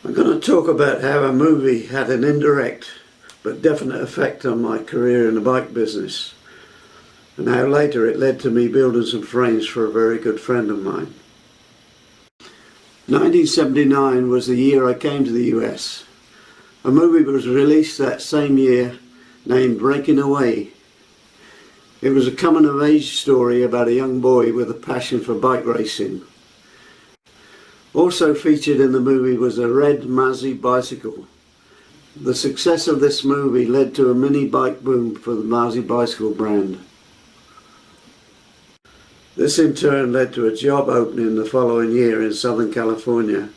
I'm going to talk about how a movie had an indirect but definite effect on my career in the bike business, and how later it led to me building some frames for a very good friend of mine. 1979 was the year I came to the US. A movie was released that same year named Breaking Away. It was a coming-of-age story about a young boy with a passion for bike racing. Also featured in the movie was a red Mazzy bicycle. The success of this movie led to a mini bike boom for the Mazzy bicycle brand. This in turn led to a job opening the following year in Southern California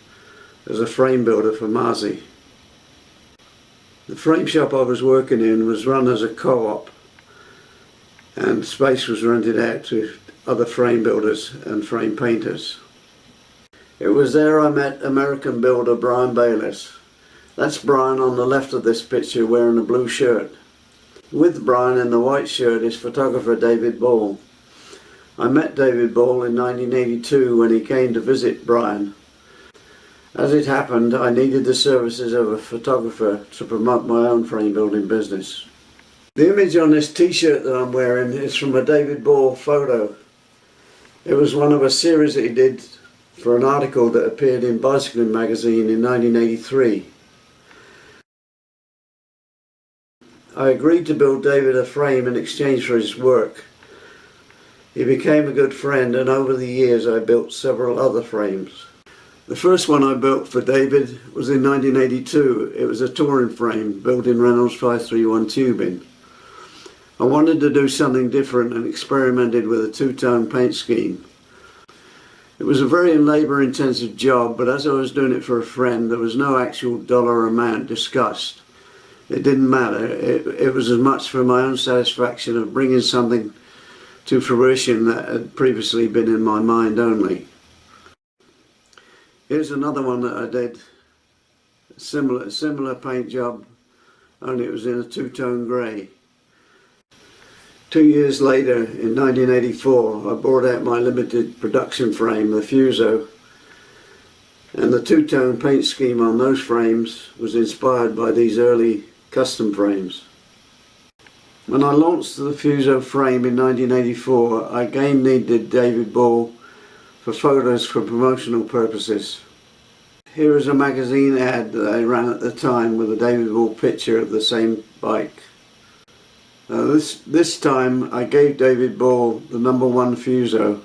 as a frame builder for Mazzy. The frame shop I was working in was run as a co-op, and space was rented out to other frame builders and frame painters. It was there I met American builder Brian Bayless. That's Brian on the left of this picture wearing a blue shirt. With Brian in the white shirt is photographer David Ball. I met David Ball in 1982 when he came to visit Brian. As it happened, I needed the services of a photographer to promote my own frame building business. The image on this t-shirt that I'm wearing is from a David Ball photo. It was one of a series that he did for an article that appeared in Bicycling magazine in 1983. I agreed to build David a frame in exchange for his work. He became a good friend, and over the years I built several other frames. The first one I built for David was in 1982. It was a touring frame built in Reynolds 531 tubing. I wanted to do something different and experimented with a two-tone paint scheme. It was a very labour-intensive job, but as I was doing it for a friend, there was no actual dollar amount discussed. It didn't matter. It was as much for my own satisfaction of bringing something to fruition that had previously been in my mind only. Here's another one that I did. A similar paint job, only it was in a two-tone grey. 2 years later, in 1984, I brought out my limited production frame, the Fuso, and the two-tone paint scheme on those frames was inspired by these early custom frames. When I launched the Fuso frame in 1984, I again needed David Ball for photos for promotional purposes. Here is a magazine ad that I ran at the time with a David Ball picture of the same bike. This time I gave David Ball the #1 Fuso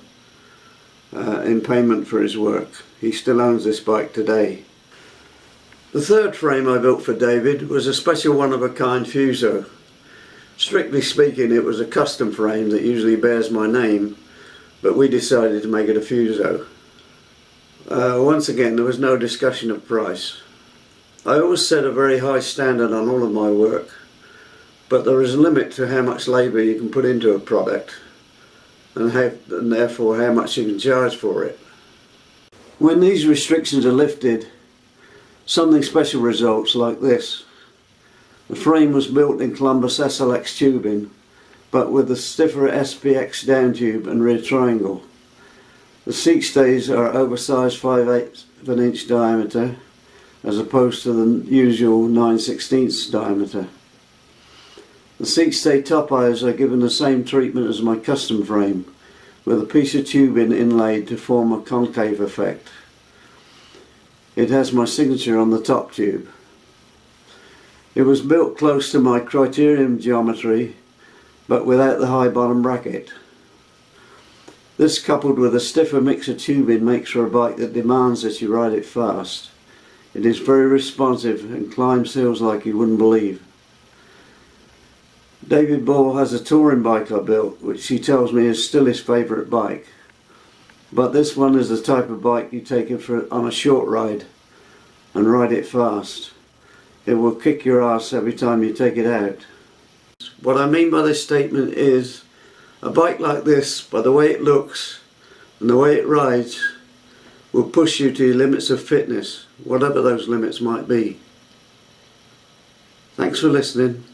in payment for his work. He still owns this bike today. The third frame I built for David was a special one-of-a-kind Fuso. Strictly speaking, it was a custom frame that usually bears my name, but we decided to make it a Fuso. Once again, there was no discussion of price. I always set a very high standard on all of my work, but there is a limit to how much labour you can put into a product, and therefore how much you can charge for it. When these restrictions are lifted, something special results like this. The frame was built in Columbus SLX tubing, but with a stiffer SPX down tube and rear triangle. The seat stays are oversized 5/8 of an inch diameter, as opposed to the usual 9/16 diameter. The seat stay top eyes are given the same treatment as my custom frame, with a piece of tubing inlaid to form a concave effect. It has my signature on the top tube. It was built close to my criterion geometry, but without the high bottom bracket. This, coupled with a stiffer mix of tubing, makes for a bike that demands that you ride it fast. It is very responsive and climbs hills like you wouldn't believe. David Ball has a touring bike I built, which he tells me is still his favourite bike. But this one is the type of bike you take it on a short ride and ride it fast. It will kick your ass every time you take it out. What I mean by this statement is, a bike like this, by the way it looks and the way it rides, will push you to your limits of fitness, whatever those limits might be. Thanks for listening.